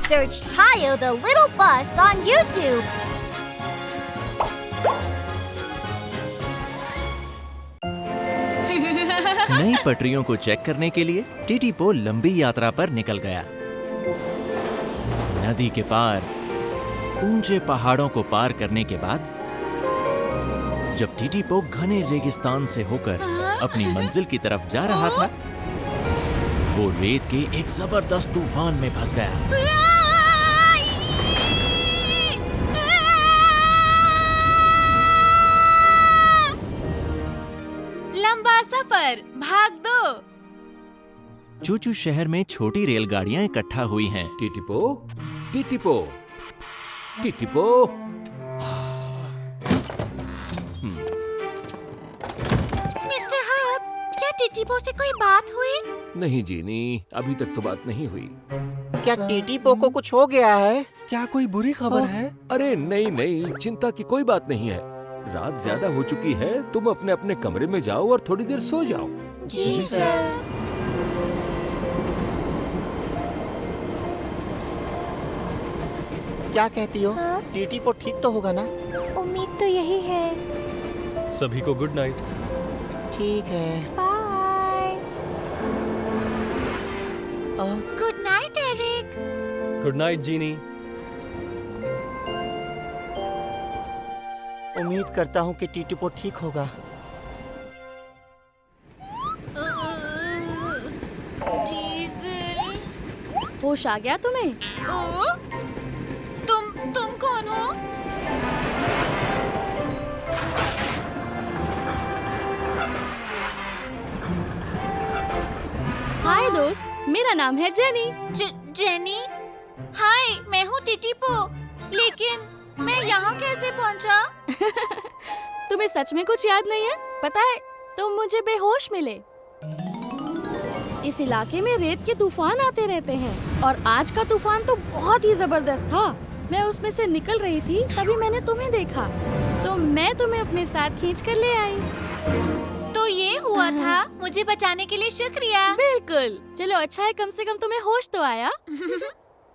Search Tayo the Little Bus on YouTube. नई पटरियों को चेक करने के लिए टीटीपो लंबी यात्रा पर निकल गया। नदी के पार ऊंचे पहाड़ों को पार करने के बाद जब टीटीपो घने रेगिस्तान से होकर अपनी मंजिल की तरफ जा रहा था, वो रेत के एक जबरदस्त तूफान में फंस गया। लंबा सफर, भाग दो। चूचू शहर में छोटी रेलगाड़ियां इकट्ठा हुई हैं। टीटीपो, टीटीपो, टीटीपो। मिस्टर हब, क्या टीटीपो से कोई बात हुई? नहीं जीनी, अभी तक तो बात नहीं हुई। क्या टीटीपो को कुछ हो गया है? क्या कोई बुरी खबर है? अरे नहीं नहीं, चिंता की कोई बात नहीं है। रात ज्यादा हो चुकी है, तुम अपने अपने कमरे में जाओ और थोड़ी देर सो जाओ। जी सर। क्या कहती हो? टीटीपो ठीक तो होगा ना? उम्मीद तो यही है। सभी को गुड नाइट। ठीक है। Bye. Good night Eric. Good night Genie. उम्मीद करता हूँ कि टीटीपो ठीक होगा। डीजल। होश आ गया तुम्हें? ओ, तुम कौन हो? हाय दोस्त, मेरा नाम है जेनी। जेनी? हाय, मैं हूँ टीटीपो। लेकिन मैं यहाँ कैसे पहुँचा? तुम्हें सच में कुछ याद नहीं है? पता है, तुम मुझे बेहोश मिले। इस इलाके में रेत के तूफान आते रहते हैं और आज का तूफान तो बहुत ही जबरदस्त था। मैं उसमें से निकल रही थी, तभी मैंने तुम्हें देखा, तो मैं तुम्हें अपने साथ खींच कर ले आई। तो ये हुआ था। मुझे बचाने के लिए शुक्रिया। बिल्कुल। चलो अच्छा है, कम से कम तुम्हें होश तो आया।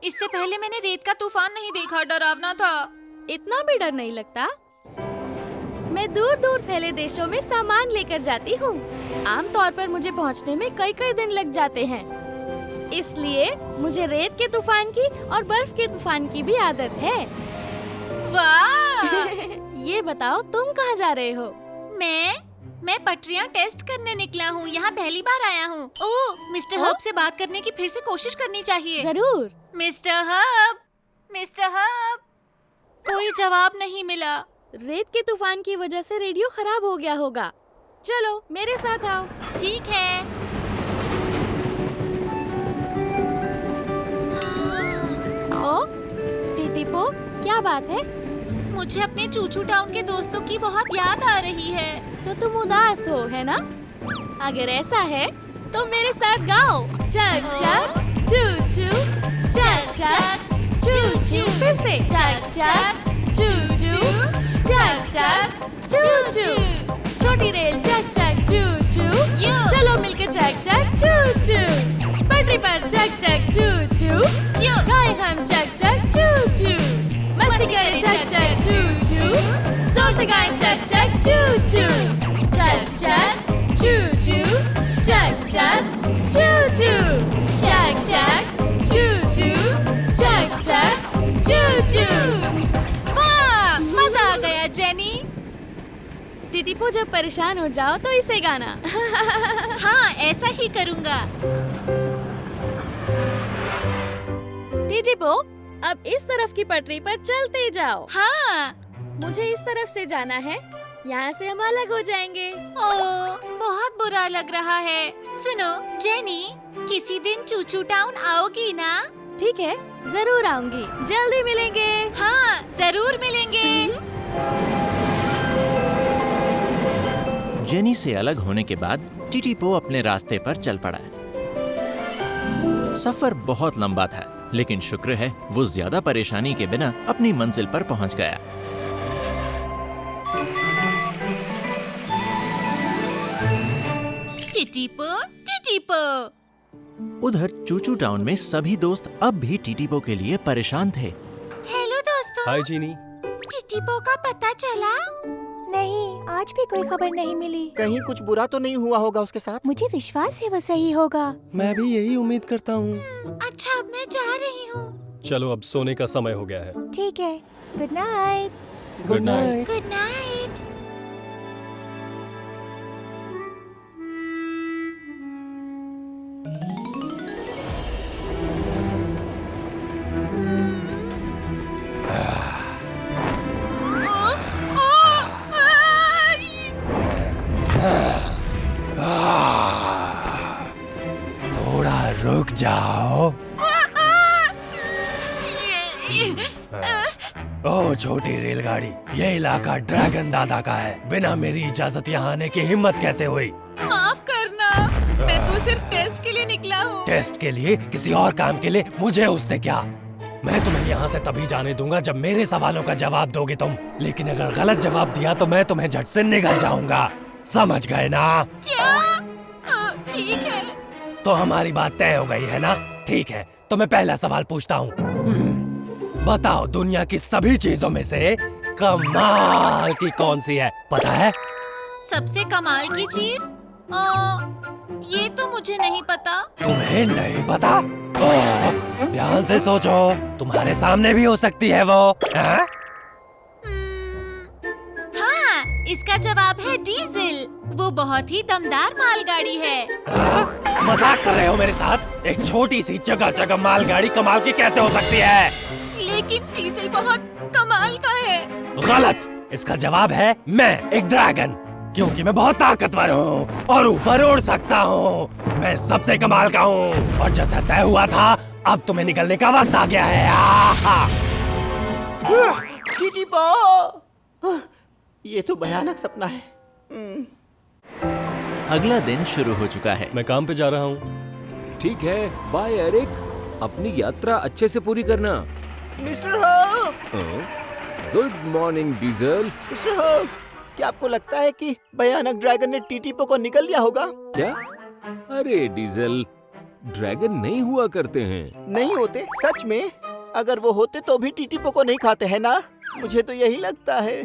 इससे पहले मैंने रेत का तूफान नहीं देखा, डरावना था। इतना भी डर नहीं लगता। मैं दूर दूर फैले देशों में सामान लेकर जाती हूँ। आमतौर पर मुझे पहुँचने में कई कई दिन लग जाते हैं, इसलिए मुझे रेत के तूफान की और बर्फ के तूफान की भी आदत है। वाह! ये बताओ, तुम कहाँ जा रहे हो? मैं पटरियाँ टेस्ट करने निकला हूँ। यहाँ पहली बार आया हूँ। ओह, मिस्टर हब से बात करने की फिर से कोशिश करनी चाहिए। जरूर। मिस्टर हब, कोई जवाब नहीं मिला। रेत के तूफान की वजह से रेडियो खराब हो गया होगा। चलो मेरे साथ आओ। ठीक है। ओ, टीटीपो, क्या बात है? मुझे अपने चूचू टाउन के दोस्तों की बहुत याद आ रही है। तो तुम उदास हो, है ना? अगर ऐसा है तो मेरे साथ गाओ। चक चक चू चू, चक चक चू चू। फिर से चक चक चू चू, चक चक चू चू। छोटी रेल चक चक चू चू, चलो मिलकर चक चक चू चू। पटरी पर चक चक चू चू, गाए हम चक चक चू चू। मस्ती करें चक चक चू चू, जोर से गाएं चक चक चू चू। चक चक चू चू, चक चक चू चू, चक चक चू चू, चक चक चू चू। वाह, मजा आ गया जेनी। टीटीपो, जब परेशान हो जाओ तो इसे गाना। हाँ, ऐसा ही करूँगा। टीटीपो, अब इस तरफ की पटरी पर चलते जाओ। हाँ। मुझे इस तरफ से जाना है, यहाँ से हम अलग हो जाएंगे। ओह, बहुत बुरा लग रहा है। सुनो जेनी, किसी दिन चूचू टाउन आओगी ना? ठीक है, जरूर आऊंगी। जल्दी मिलेंगे। हाँ, जरूर मिलेंगे। जेनी से अलग होने के बाद टीटीपो अपने रास्ते पर चल पड़ा। सफर बहुत लंबा था, लेकिन शुक्र है वो ज्यादा परेशानी के बिना अपनी मंजिल पर पहुंच गया। टिटीपो, टिटीपो, उधर चूचू टाउन में सभी दोस्त अब भी टीटीपो के लिए परेशान थे। हेलो दोस्तों, हाय जीनी। टिटीपो का पता चला? नहीं, आज भी कोई खबर नहीं मिली। कहीं कुछ बुरा तो नहीं हुआ होगा उसके साथ? मुझे विश्वास है वो सही होगा। मैं भी यही उम्मीद करता हूँ। अच्छा, अब मैं जा रही हूँ। चलो अब सोने का समय हो गया है। ठीक है, good night. Good night. Good night. थोड़ा रुक जाओ। ओह छोटी रेलगाड़ी, ये इलाका ड्रैगन दादा का है। बिना मेरी इजाजत यहाँ आने की हिम्मत कैसे हुई? माफ करना, मैं तो सिर्फ टेस्ट के लिए निकला हूँ। टेस्ट के लिए? किसी और काम के लिए? मुझे उससे क्या? मैं तुम्हें यहाँ से तभी जाने दूंगा जब मेरे सवालों का जवाब दोगे तुम। लेकिन अगर गलत जवाब दिया तो मैं तुम्हें झट से निगल जाऊंगा। समझ गए ना? क्या? ठीक है। तो हमारी बात तय हो गई है ना? ठीक है, तो मैं पहला सवाल पूछता हूँ। बताओ, दुनिया की सभी चीजों में से कमाल की कौन सी है? पता है? सबसे कमाल की चीज? ये तो मुझे नहीं पता। तुम्हें नहीं पता? ओह, ध्यान से सोचो, तुम्हारे सामने भी हो सकती है वो। हाँ? हाँ, इसका जवाब है डीजल। वो बहुत ही दमदार मालगाड़ी है। हाँ? मजाक कर रहे हो मेरे साथ? एक छोटी सी जगह मालगाड़ी कमाल की कैसे हो सकती है? लेकिन डीजल बहुत कमाल का है। गलत। इसका जवाब है मैं एक ड्रैगन, क्योंकि मैं बहुत ताकतवर हूँ और ऊपर उड़ सकता हूँ। मैं सबसे कमाल का हूँ और जैसा तय हुआ था, अब तुम्हें निकलने का वक्त आ गया है। टीटीपो! ये तो भयानक सपना है। अगला दिन शुरू हो चुका है। मैं काम पे जा रहा हूँ। ठीक है, बाय एरिक। अपनी यात्रा अच्छे से पूरी करना। Mister hope! Good morning diesel. Mister hope, क्या आपको लगता है कि भयानक ड्रैगन ने टीटीपो को निकल लिया होगा? क्या? अरे डीजल, ड्रैगन नहीं हुआ करते हैं। नहीं होते? सच में? अगर वो होते तो भी टीटीपो को नहीं खाते हैं ना? मुझे तो यही लगता है।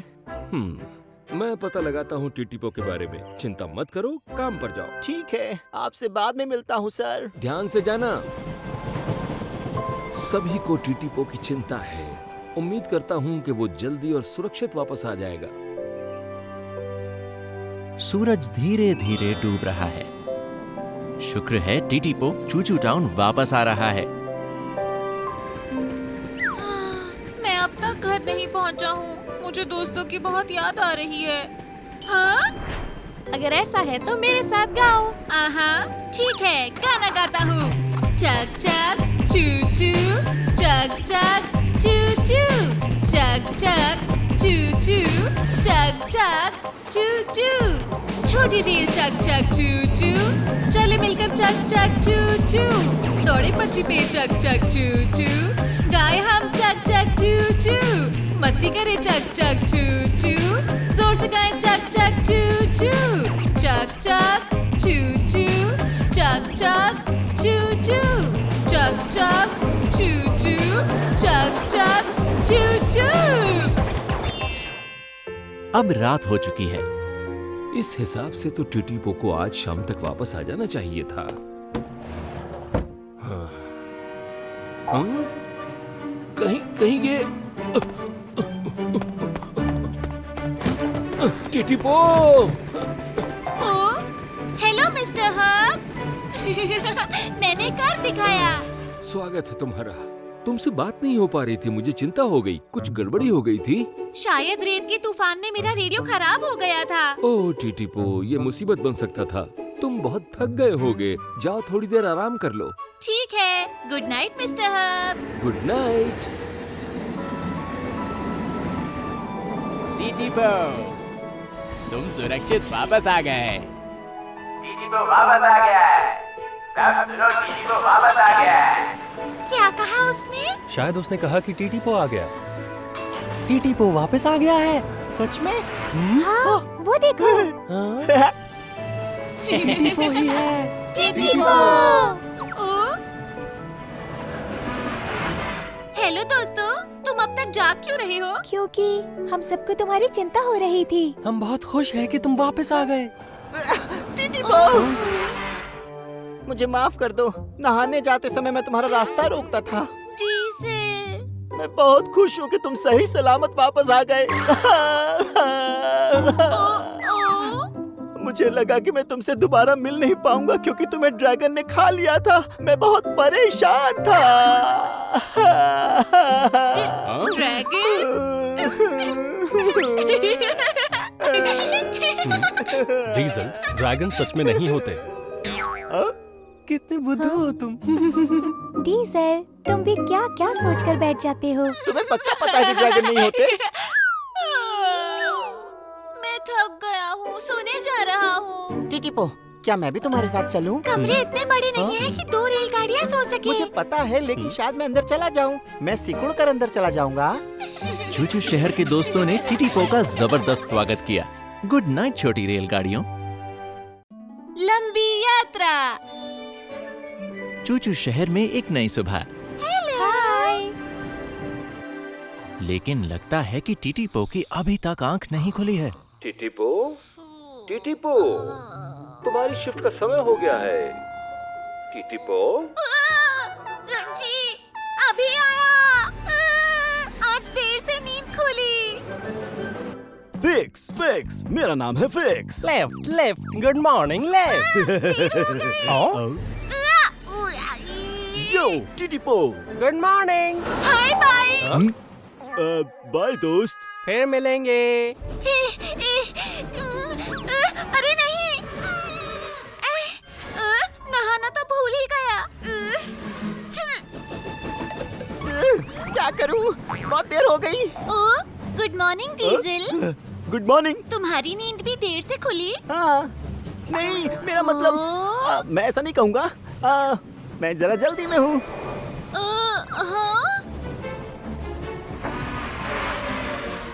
मैं पता लगाता हूँ टीटीपो के बारे में। चिंता मत करो, काम पर जाओ। ठीक है, आपसे बाद में मिलता हूँ सर। ध्यान से जाना। सभी को टीटीपो की चिंता है। उम्मीद करता हूँ कि वो जल्दी और सुरक्षित वापस आ जाएगा। सूरज धीरे धीरे डूब रहा है। शुक्र है टीटीपो चूचू टाउन वापस आ रहा है। मैं अब तक घर नहीं पहुंचा हूँ। मुझे दोस्तों की बहुत याद आ रही है। हाँ? अगर ऐसा है तो मेरे साथ गाओ। ठीक है, गाना गाता हूँ। चक चक चू चू, चक चक चू चू, चक चक चू चू, चक चक चू चू। छोटी रेल चक चक चू चू, चले मिलकर चक चक चू चू। दौड़े पक्षी पे चक चक चू चू, गाए हम चक चक चू चू। मस्ती करे चक चक चू चू, जोर से गाए चक चक चू चू। चक चक चू चू, चक चक चू चू, चक चक चू चू, चक चक चू चू। अब रात हो चुकी है। इस हिसाब से तो टीटीपो को आज शाम तक वापस आ जाना चाहिए था। हाँ? कहीं ये टीटीपो! ओह, हेलो मिस्टर हब। मैंने कर दिखाया। स्वागत है तुम्हारा। तुमसे बात नहीं हो पा रही थी, मुझे चिंता हो गई। कुछ गड़बड़ी हो गई थी? शायद रेत के तूफान में मेरा रेडियो खराब हो गया था। ओह टीटीपो, ये मुसीबत बन सकता था। तुम बहुत थक गए होगे, जाओ थोड़ी देर आराम कर लो। ठीक है, good night mister hub. Good night. टीटीपो, तुम सुरक्षित वापस आ गए। टीटीपो वापस आ गया है। सब सुनो, टीटीपो वापस आ गया है। क्या कहा उसने? शायद उसने कहा कि टीटीपो आ गया। टीटीपो वापस आ गया है। सच में? हाँ, वो देखो। टीटीपो ही है। टीटीपो! हेलो दोस्तों, तुम अब तक जाग क्यों रहे हो? क्योंकि हम सबको तुम्हारी चिंता हो रही थी। हम बहुत खुश हैं कि तुम वापस आ गए। टीटी पो, मुझे माफ कर दो। नहाने जाते समय मैं तुम्हारा रास्ता रोकता था। डीजल। मैं बहुत खुश हूँ कि तुम सही सलामत वापस आ गए। मुझे लगा कि मैं तुमसे दोबारा मिल नहीं पाऊंगा क्योंकि तुम्हें ड्रैगन ने खा लिया था। मैं बहुत परेशान था। डीजल, ड्रैगन सच में नहीं होते। कितने बुद्धू हो तुम। डीजल, तुम भी क्या क्या सोचकर बैठ जाते हो? तुम्हें पक्का पता है कि ड्रैगन नहीं होते? मैं थक गया हूँ, सोने जा रहा हूँ। टीटी पो, क्या मैं भी तुम्हारे साथ चलूं? कमरे इतने बड़े नहीं हैं कि 2 रेलगाड़ियाँ सो सके। मुझे पता है, लेकिन शायद मैं अंदर चला जाऊं। मैं सिकुड़ कर अंदर चला जाऊंगा। चूचू शहर के दोस्तों ने टीटी पो का जबरदस्त स्वागत किया। गुड नाइट छोटी रेलगाड़ियों। लंबी यात्रा। चूचू शहर में एक नई सुबह। हाय। लेकिन लगता है कि टीटी पो की अभी तक आंख नहीं खुली है। टीटी पो, तुम्हारी शिफ्ट का समय हो गया है। टीटी पो, जी, अभी आया। आज देर से नींद खुली। फिक्स, मेरा नाम है Fix. Left, good morning, left. Yo, टीटी पो। Good morning. Hi bye. Bye दोस्त। फिर मिलेंगे। अरे नहीं, नहाना तो भूल ही गया। क्या करूं? बहुत देर हो गई। Good morning diesel. Good morning. तुम्हारी नींद भी देर से खुली? हाँ, नहीं, मेरा मतलब मैं ऐसा नहीं कहूँगा। मैं जरा जल्दी में हूँ।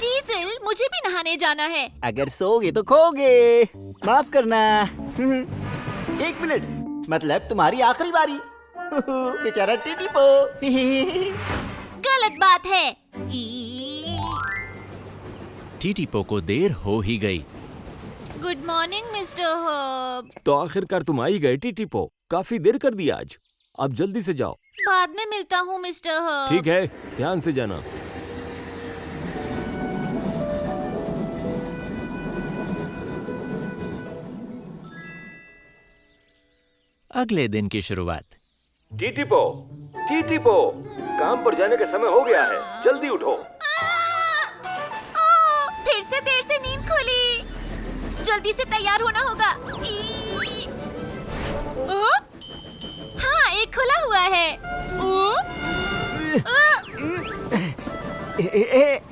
डीजल, मुझे भी नहाने जाना है। अगर सोगे तो खोगे। माफ करना। 1 मिनट, मतलब तुम्हारी आखिरी बारी। बेचारा टीटी पो। गलत बात है। टीटी पो को देर हो ही गई। Good morning mister herb. तो आखिरकार तुम आई गए टीटी पो। काफी देर कर दी आज। अब जल्दी से जाओ। बाद में मिलता हूँ मिस्टर हर्ब। ठीक है, ध्यान से जाना। अगले दिन की शुरुआत। टीटी पो, काम पर जाने का समय हो गया है। जल्दी उठो। फिर से देर से नींद खुली। जल्दी से तैयार होना होगा। हाँ, एक खुला हुआ है।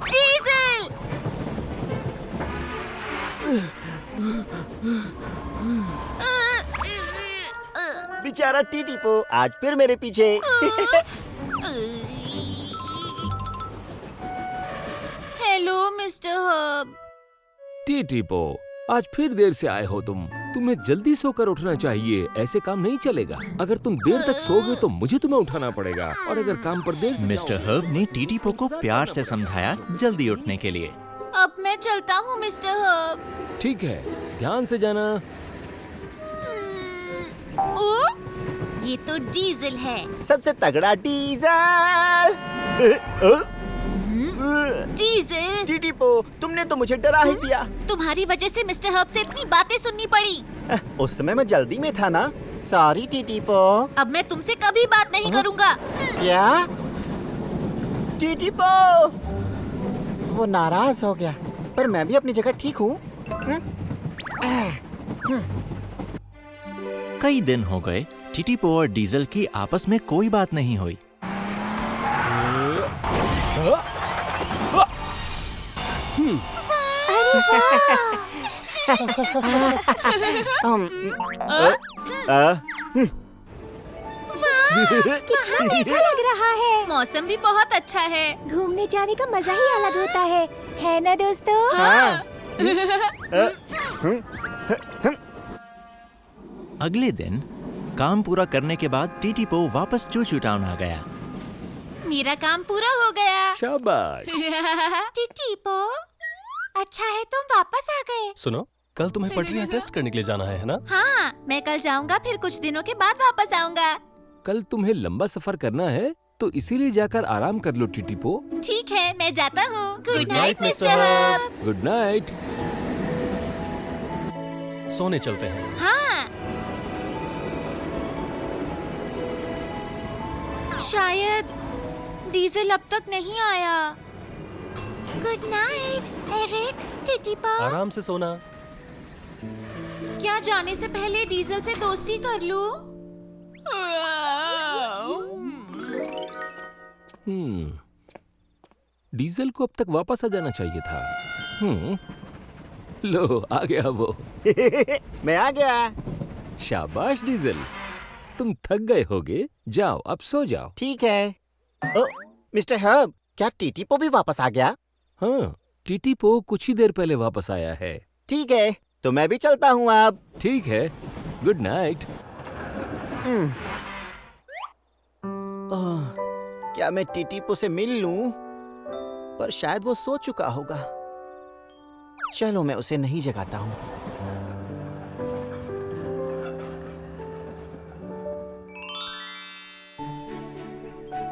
डीजल। बेचारा टीटी पो आज फिर मेरे पीछे। Hello mister herb. टीटी पो, आज फिर देर से आए हो तुम। तुम्हें जल्दी सोकर उठना चाहिए। ऐसे काम नहीं चलेगा। अगर तुम देर तक सोओगे तो मुझे तुम्हें उठाना पड़ेगा। और अगर काम पर देर से मिस्टर हर्ब ने टीटी पो को प्यार से समझाया जल्दी उठने के लिए। अब मैं चलता हूँ मिस्टर हर्ब। ठीक है, ध्यान से जाना। ये तो डीजल है। सबसे तगड़ा डीजल। डीजल। टीटी पो, तुमने तो मुझे डरा ही दिया। तुम्हारी वजह से मिस्टर हर्ब से इतनी बातें सुननी पड़ी। उस समय मैं जल्दी में था ना। सॉरी टीटी पो। अब मैं तुमसे कभी बात नहीं करूँगा। क्या? टीटी पो, वो नाराज हो गया, पर मैं भी अपनी जगह ठीक हूँ। कई दिन हो गए, टीटी पो और डीजल की आपस में कोई बात नहीं हुई। कितना अच्छा लग रहा है। मौसम भी बहुत अच्छा है। घूमने जाने का मजा ही अलग होता है ना दोस्तों? हाँ। अगले दिन काम पूरा करने के बाद टीटी पो वापस चूचू टाउन आ गया। मेरा काम पूरा हो गया। शाबाश। टीटीपो, अच्छा है तुम वापस आ गए। सुनो, कल तुम्हें पटरियाँ टेस्ट करने के लिए जाना है ना? हाँ, मैं कल जाऊंगा, फिर कुछ दिनों के बाद वापस आऊंगा। कल तुम्हें लंबा सफर करना है तो इसीलिए जाकर आराम कर लो टीटीपो। ठीक है, मैं जाता हूँ। Good night night, mister Mr. Hub. Good night. सोने चलते हैं। हाँ, शायद डीजल अब तक नहीं आया। गुड नाइट एरिक, टीटीपो। आराम से सोना। क्या जाने से पहले डीजल से दोस्ती कर लूं? डीजल को अब तक वापस आ जाना चाहिए था। लो आ गया वो। मैं आ गया। शाबाश डीजल, तुम थक गए होगे, जाओ अब सो जाओ। ठीक है। ओ, मिस्टर हब, क्या टीटीपो भी वापस आ गया? हाँ, टीटीपो कुछ ही देर पहले वापस आया है। ठीक है, तो मैं भी चलता हूँ अब। ठीक है, गुड नाइट। क्या मैं टीटीपो से मिल लूं? पर शायद वो सो चुका होगा। चलो मैं उसे नहीं जगाता हूँ।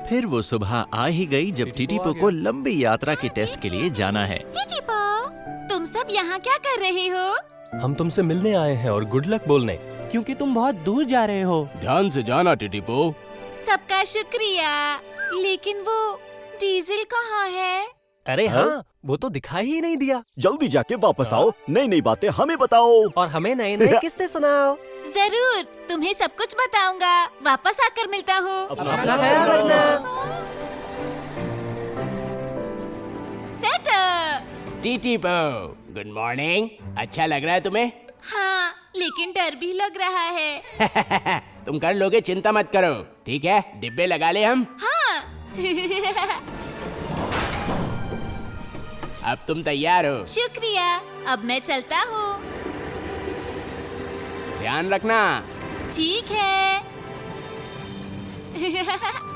फिर वो सुबह आ ही गई जब टीटीपो को लंबी यात्रा के टेस्ट के लिए जाना है। टीटीपो, तुम सब यहाँ क्या कर रहे हो? हम तुमसे मिलने आए हैं और गुड लक बोलने। क्योंकि तुम बहुत दूर जा रहे हो। ध्यान से जाना टीटीपो। सबका शुक्रिया, लेकिन वो डीजल कहाँ है? अरे हाँ, वो तो दिखाई ही नहीं दिया। जल्दी जाके वापस आओ, नई नई बातें हमें बताओ। और हमें नए नए किस्से सुनाओ। जरूर, तुम्हें सब कुछ बताऊंगा। वापस आकर मिलता हूँ। अपना ख्याल रखना। सेट। टीटीपो, good morning. अच्छा लग रहा है तुम्हें? हाँ, लेकिन डर भी लग रहा है। तुम कर लोगे, चिंता मत करो। ठीक है, डिब्बे लगा ले हम। हाँ। अब तुम तैयार हो? शुक्रिया, अब मैं चलता हूँ। ध्यान रखना। ठीक है।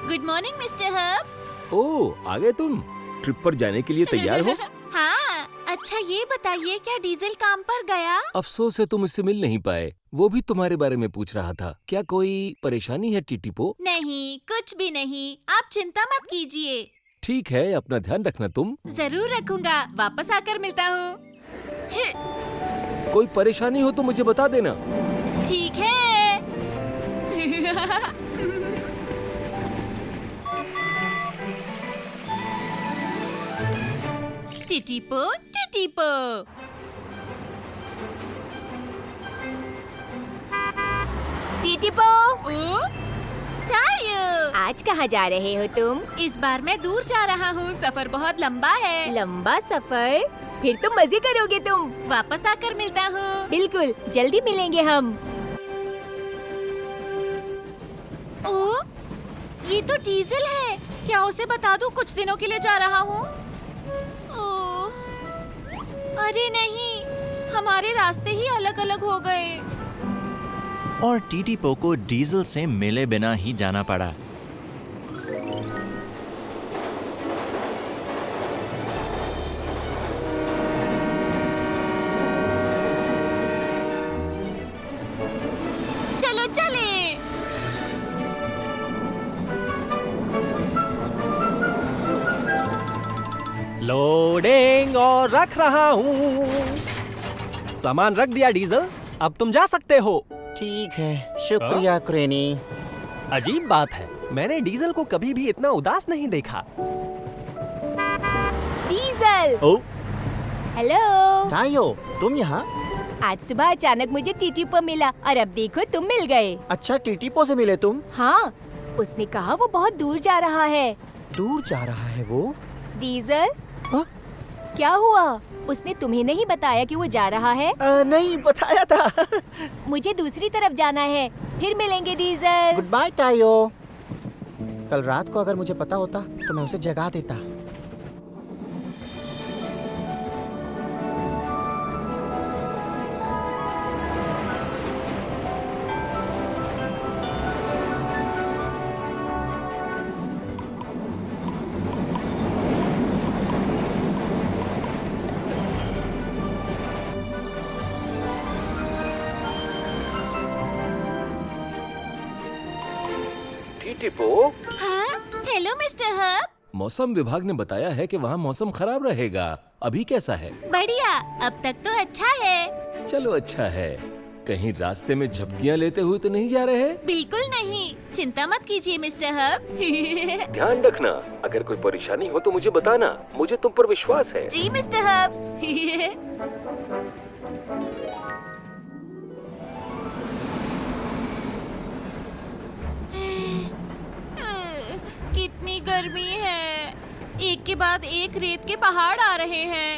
Good morning mister Hub. Oh, आ गए तुम? ट्रिप पर जाने के लिए तैयार हो? हाँ, अच्छा ये बताइए, क्या डीजल काम पर गया? अफसोस है तुम इससे मिल नहीं पाए। वो भी तुम्हारे बारे में पूछ रहा था। क्या कोई परेशानी है टीटीपो? नहीं, कुछ भी नहीं। आप चिंता मत कीजिए। ठीक है, अपना ध्यान रखना तुम। जरूर रखूंगा। वापस आकर मिलता हूँ। कोई परेशानी हो तो मुझे बता देना। ठीक है। टीटीपो, टीटीपो। टीटीपो, टायो, आज कहाँ जा रहे हो तुम? इस बार मैं दूर जा रहा हूँ। सफर बहुत लंबा है। लंबा सफर? फिर तो मजे करोगे तुम। वापस आकर मिलता हूँ। बिल्कुल, जल्दी मिलेंगे हम। ओह, ये तो डीजल है। क्या उसे बता दूँ कुछ दिनों के लिए जा रहा हूँ? ओह, अरे नहीं, हमारे रास्ते ही अलग अलग हो गए। और टीटीपो को डीजल से मिले बिना ही जाना पड़ा। चलो चले। लोडिंग और रख रहा हूँ। सामान रख दिया डीजल, अब तुम जा सकते हो। ठीक है, शुक्रिया क्रेनी। अजीब बात है, मैंने डीजल को कभी भी इतना उदास नहीं देखा। डीजल! ओ, हेलो। टायो, तुम यहाँ? आज सुबह अचानक मुझे टीटीपो मिला और अब देखो तुम मिल गए। अच्छा, टीटीपो से मिले तुम? हाँ, उसने कहा वो बहुत दूर जा रहा है। दूर जा रहा है वो? डीजल, हाँ? क्या हुआ? उसने तुम्हें नहीं बताया कि वो जा रहा है? नहीं बताया था। मुझे दूसरी तरफ जाना है। फिर मिलेंगे डीजल। Good bye टायो। कल रात को अगर मुझे पता होता तो मैं उसे जगा देता। टीटीपो, हाँ, हेलो मिस्टर हब। मौसम विभाग ने बताया है कि वहाँ मौसम खराब रहेगा। अभी कैसा है? बढ़िया, अब तक तो अच्छा है। चलो अच्छा है। कहीं रास्ते में झपकियाँ लेते हुए तो नहीं जा रहे? बिल्कुल नहीं, चिंता मत कीजिए मिस्टर हब। ध्यान रखना, अगर कोई परेशानी हो तो मुझे बताना, मुझे तुम पर विश्वास है। जी मिस्टर हब। कितनी गर्मी है, एक के बाद एक रेत के पहाड़ आ रहे हैं।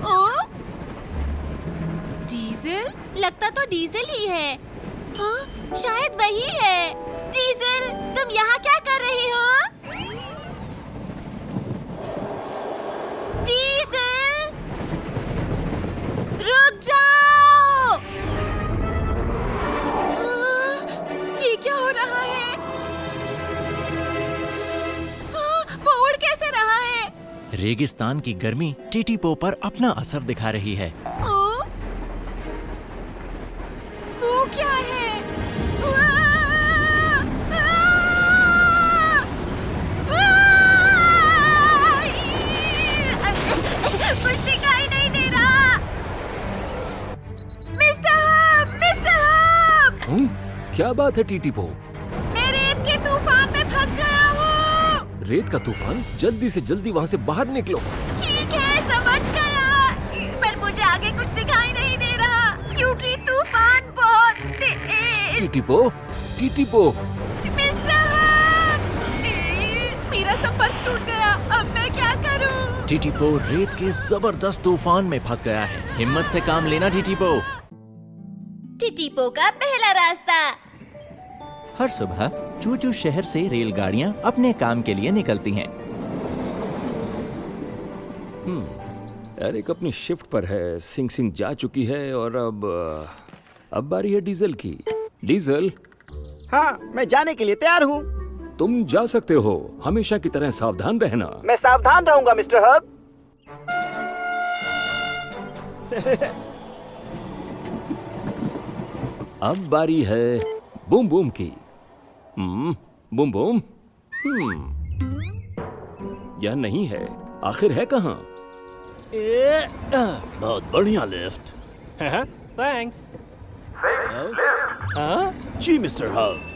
ओ, डीजल? लगता तो डीजल ही है। हाँ, शायद वही है। डीजल, तुम यहाँ क्या कर रही हो? डीजल, रुक जाओ! ये क्या हो रहा है? वो उड़ कैसे रहा है? रेगिस्तान की गर्मी टीटीपो पर अपना असर दिखा रही है। वो क्या है? कुछ दिखाई नहीं दे रहा। Mister hub! क्या बात है टीटीपो? मैं रेत के तूफान में फंस गया हूँ। रेत का तूफान? जल्दी से जल्दी वहाँ से बाहर निकलो। ठीक है, समझ गया, पर मुझे आगे कुछ दिखाई नहीं दे रहा क्योंकि तूफान बहुत तेज। टीटीपो, टीटीपो, मिस्टर हब! मेरा संपर्क टूट गया, अब मैं क्या करूं? टीटीपो रेत के जबरदस्त तूफान में फंस गया है। हिम्मत से काम लेना टीटीपो। टीटीपो का पहला रास्ता। हर सुबह चूचू शहर से रेलगाड़ियां अपने काम के लिए निकलती हैं। एरिक अपनी शिफ्ट पर है। सिंग सिंग जा चुकी है और अब बारी है डीजल की। डीजल, हाँ, मैं जाने के लिए तैयार हूँ। तुम जा सकते हो। हमेशा की तरह सावधान रहना। मैं सावधान रहूंगा मिस्टर हब। अब बारी है बूम बूम की। Boom boom. यह नहीं है, आखिर है कहाँ? बहुत बढ़िया लिफ्ट। थैंक्स। जी मिस्टर हब।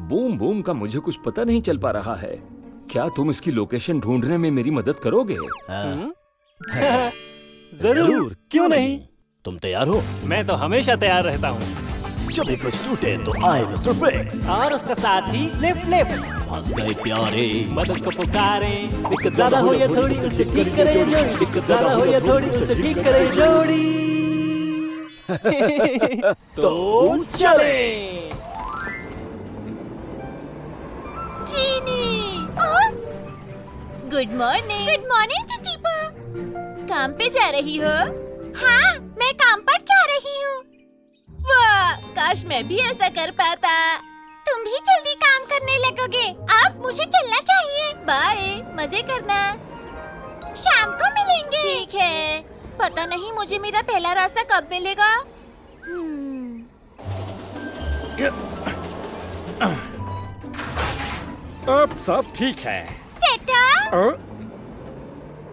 बूम बूम का मुझे कुछ पता नहीं चल पा रहा है। क्या तुम इसकी लोकेशन ढूंढने में मेरी मदद करोगे? जरूर, क्यों नहीं? तुम तैयार हो? मैं तो हमेशा तैयार रहता हूँ। जब भी कुछ टूटे तो आए मिस्टर फिक्स। और उसका साथ ही लिफ्ट। फंस गए प्यारे, मदद को पुकारे। दिक्कत ज्यादा हो या थोड़ी उसे ठीक करे जोड़ी। दिक्कत ज्यादा हो या थोड़ी उसे ठीक करे जोड़ी। तो चले। चीनी। Good morning. Good morning टीटीपो। काम पे जा रही हो? हाँ, मैं काम पर जा रही हूँ। वाह, काश मैं भी ऐसा कर पाता। तुम भी जल्दी काम करने लगोगे। अब मुझे चलना चाहिए। बाय, मजे करना। शाम को मिलेंगे। ठीक है। पता नहीं मुझे मेरा पहला रास्ता कब मिलेगा। अब सब ठीक है। Setup.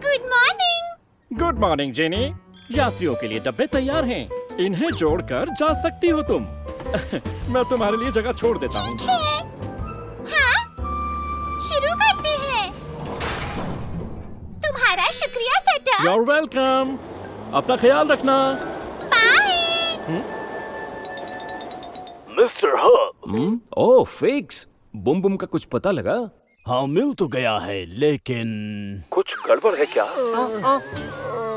Good morning. Good morning jenny. यात्रियों के लिए डब्बे तैयार हैं। इन्हें जोड़कर जा सकती हो तुम। मैं तुम्हारे लिए जगह छोड़ देता हूँ। हाँ, शुरू करते हैं। तुम्हारा शुक्रिया सेटअप। You're welcome। अपना ख्याल रखना। Bye. Mister Hub. Oh Fix, boom boom का कुछ पता लगा? हाँ, मिल तो गया है, लेकिन कुछ गड़बड़ है क्या?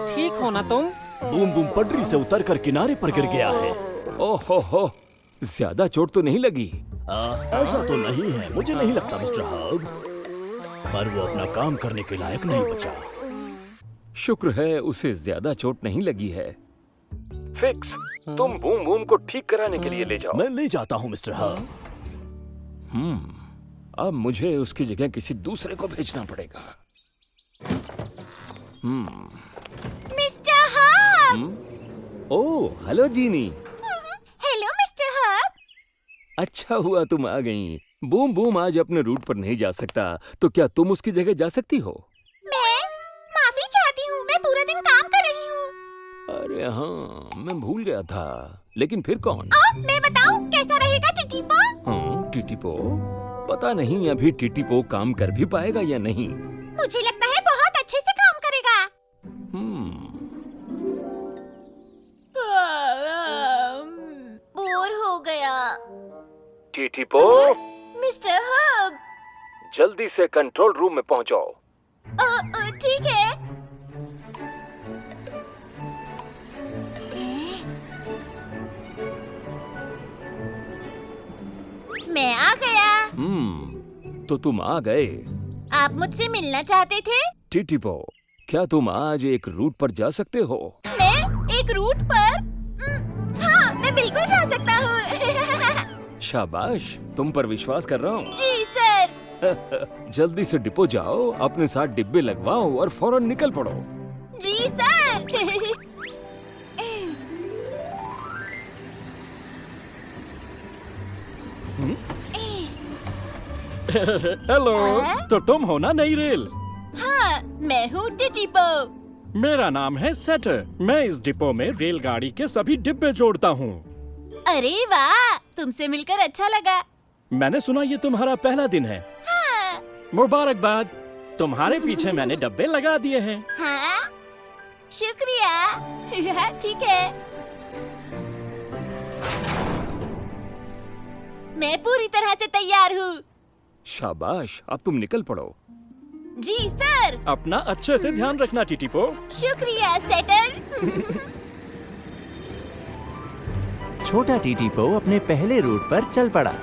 ठीक हो ना तुम? बूम बूम पटरी से उतरकर किनारे पर गिर गया है। ओहो, ज्यादा चोट तो नहीं लगी? ऐसा तो नहीं है, मुझे नहीं लगता मिस्टर हब। पर वो अपना काम करने के लायक नहीं बचा। शुक्र है उसे ज्यादा चोट नहीं लगी है। फिक्स, तुम बूम बूम को ठीक कराने के लिए ले जाओ। मैं ले जाता हूँ मिस्टर हब। अब मुझे उसकी जगह किसी दूसरे को भेजना पड़ेगा। Mister Hub. Oh, hello Genie. Hello mister Hub. अच्छा हुआ तुम आ गई। बूम बूम आज अपने रूट पर नहीं जा सकता, तो क्या तुम उसकी जगह जा सकती हो? मैं माफी चाहती हूँ, मैं पूरा दिन काम कर रही हूँ। अरे हाँ, मैं भूल गया था। लेकिन फिर कौन? मैं बताऊँ कैसा रहेगा टिटीपो? हाँ, टिटीपो? पता नहीं अभी टिटीपो काम कर भी पाएगा या नहीं। मुझे लगता है बहुत अच्छे से काम करेगा। बोर हो गया। टिटीपो, मिस्टर हब, जल्दी से कंट्रोल रूम में पहुंचो। ठीक है। मैं आ गया। तो तुम आ गए। आप मुझसे मिलना चाहते थे? टिटीपो, क्या तुम आज एक रूट पर जा सकते हो? मैं एक रूट पर? हाँ, मैं बिल्कुल जा सकता हूँ। शाबाश, तुम पर विश्वास कर रहा हूँ। जी सर। जल्दी से डिपो जाओ, अपने साथ डिब्बे लगवाओ और फौरन निकल पड़ो। जी सर। हेलो, तो तुम हो ना नई रेल? हाँ, मैं हूँ टिटीपो। मेरा नाम है सेटर। मैं इस डिपो में रेलगाड़ी के सभी डिब्बे जोड़ता हूँ। अरे वाह, तुमसे मिलकर अच्छा लगा। मैंने सुना ये तुम्हारा पहला दिन है। हाँ। मुबारकबाद, तुम्हारे पीछे मैंने डब्बे लगा दिए हैं। हाँ, शुक्रिया। ठीक है, मैं पूरी तरह से तैयार हूँ। शाबाश, अब तुम निकल पड़ो। जी सर। अपना अच्छे से ध्यान रखना टिटीपो। शुक्रिया सेटर। छोटा टिटीपो अपने पहले रूट पर चल पड़ा।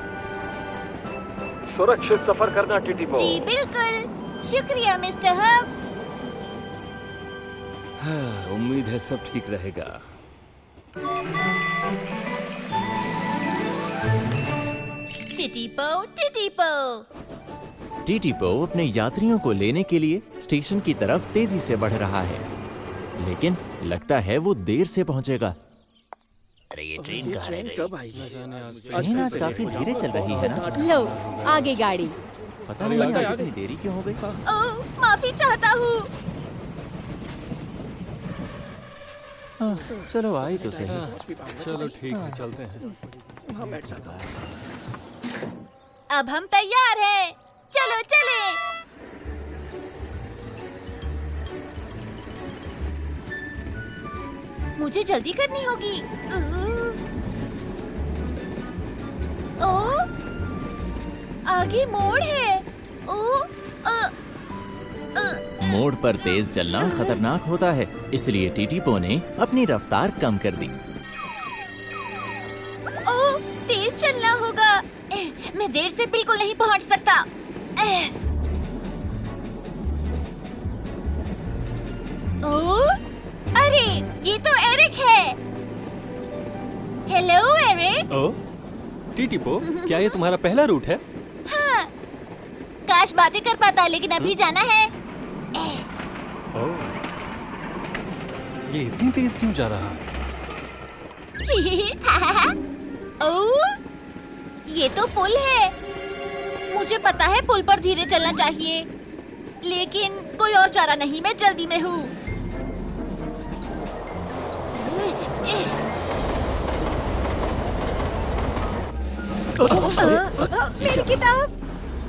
सुरक्षित सफर करना टिटीपो। जी बिल्कुल, शुक्रिया मिस्टर हब। उम्मीद है सब ठीक रहेगा। टिटीपो, टिटीपो। टिटीपो अपने यात्रियों को लेने के लिए स्टेशन की तरफ तेजी से बढ़ रहा है, लेकिन लगता है वो देर से पहुंचेगा। अरे ये ट्रेन कहाँ रह गई? ट्रेन आज काफी धीरे चल रही है ना? लो, आगे गाड़ी। पता नहीं आज इतनी देरी क्यों हो गई। ओह, माफी चाहता हूँ। चलो आई तो सही। चलो ठीक है, चलते हैं। अब हम तैयार हैं। चलो चले। मुझे जल्दी करनी होगी। ओह, आगे मोड़ है। मोड़ पर तेज चलना खतरनाक होता है, इसलिए टिटीपो ने अपनी रफ्तार कम कर दी। ओह, तेज चलना होगा। मैं देर से बिल्कुल नहीं पहुंच सकता। ओह, अरे ये तो एरिक है। Hello Eric. ओ, टिटीपो, क्या ये तुम्हारा पहला रूट है? हाँ, काश बातें कर पाता, लेकिन अभी जाना है। ओह, ये इतनी तेज क्यों जा रहा? ओह, ये तो पुल है। मुझे पता है पुल पर धीरे चलना चाहिए, लेकिन कोई और चारा नहीं, मैं जल्दी में हूँ। मेरी किताब।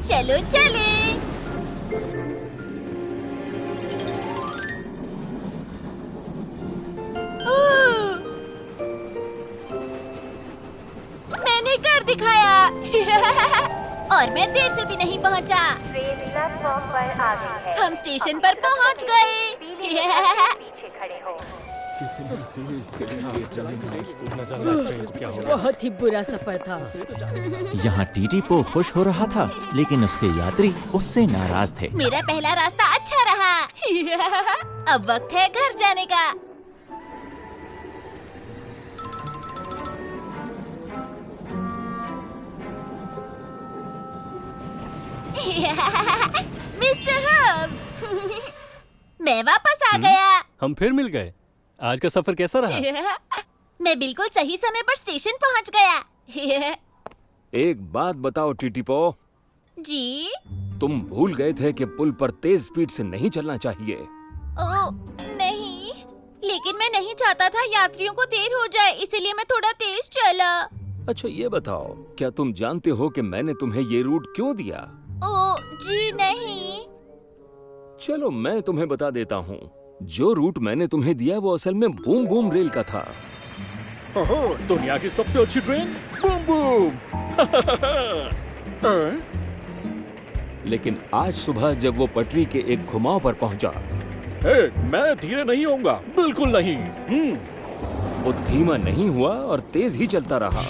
चलो चले। मैंने कर दिखाया। और मैं देर से भी नहीं पहुंचा। ट्रेन प्लेटफॉर्म पर आ गई है। हम स्टेशन पर पहुंच गए। पीछे खड़े हो। बहुत ही बुरा सफर था। यहाँ टिटीपो खुश हो रहा था, लेकिन उसके यात्री उससे नाराज थे। मेरा पहला रास्ता अच्छा रहा। अब वक्त है घर जाने का। मिस्टर हब, मैं वापस आ गया। हम फिर मिल गए। आज का सफर कैसा रहा? मैं बिल्कुल सही समय पर स्टेशन पहुंच गया। एक बात बताओ टीटीपो, जी? तुम भूल गए थे कि पुल पर तेज स्पीड से नहीं चलना चाहिए। ओ, नहीं, लेकिन मैं नहीं चाहता था यात्रियों को देर हो जाए, इसीलिए मैं थोड़ा तेज चला। अच्छा ये बताओ, क्या तुम जानते हो कि मैंने तुम्हें ये रूट क्यों दिया? ओ, जी नहीं। चलो मैं तुम्हें बता देता हूँ। जो रूट मैंने तुम्हें दिया वो असल में बूम बूम रेल का था। ओहो, दुनिया की सबसे अच्छी ट्रेन बूम बूम। लेकिन आज सुबह जब वो पटरी के एक घुमाव पर पहुंचा, मैं धीरे नहीं होऊंगा, बिल्कुल नहीं। वो धीमा नहीं हुआ और तेज ही चलता रहा।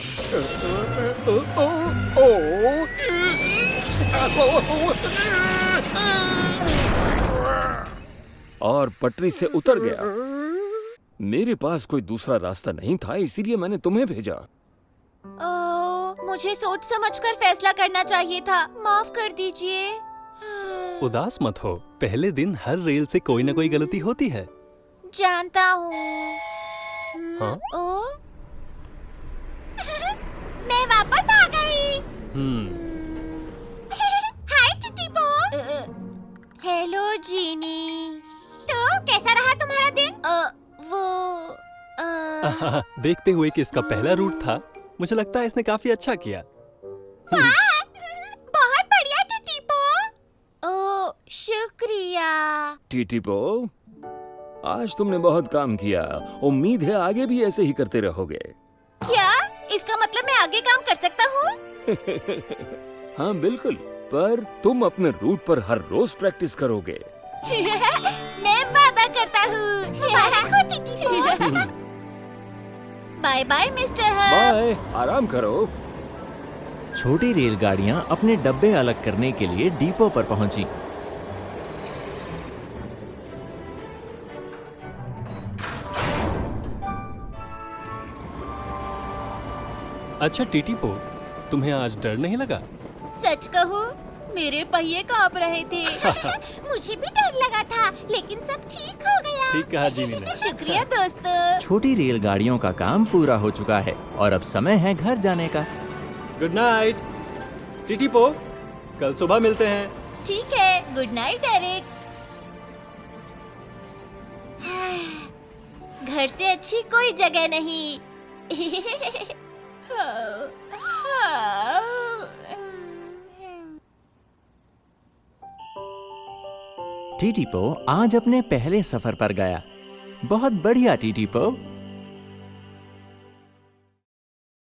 और पटरी से उतर गया। मेरे पास कोई दूसरा रास्ता नहीं था, इसीलिए मैंने तुम्हें भेजा। मुझे सोच समझकर फैसला करना चाहिए था, माफ कर दीजिए। उदास मत हो, पहले दिन हर रेल से कोई ना कोई गलती होती है। जानता हूँ। हाँ? मैं वापस आ गई। हाय टिटीपो। हेलो जीनी। तो कैसा रहा तुम्हारा दिन? देखते हुए कि इसका पहला रूट था, मुझे लगता है इसने काफी अच्छा किया। बहुत बढ़िया टिटीपो। ओ, शुक्रिया। टीटीपो, आज तुमने बहुत काम किया। उम्मीद है आगे भी ऐसे ही करते रहोगे। क्या? इसका मतलब मैं आगे काम कर सकता हूँ? हाँ बिल्कुल, पर तुम अपने रूट पर हर रोज प्रैक्टिस करोगे। मैं वादा करता हूँ। Bye bye mister Hub. Bye, आराम करो। छोटी रेलगाड़ियां अपने डब्बे अलग करने के लिए डिपो पर पहुंची। अच्छा टीटीपो, तुम्हें आज डर नहीं लगा? सच कहूँ, मेरे पहिए कांप रहे थे। मुझे भी डर लगा था, लेकिन सब ठीक हो गया। ठीक कहा जीनी ने। शुक्रिया दोस्तों। छोटी रेलगाड़ियों का काम पूरा हो चुका है और अब समय है घर जाने का। गुड नाइट टीटीपो, कल सुबह मिलते हैं। ठीक है, गुड नाइट एरिक। घर से अच्छी कोई जगह नहीं। टीटीपो आज अपने पहले सफर पर गया। बहुत बढ़िया टीटीपो।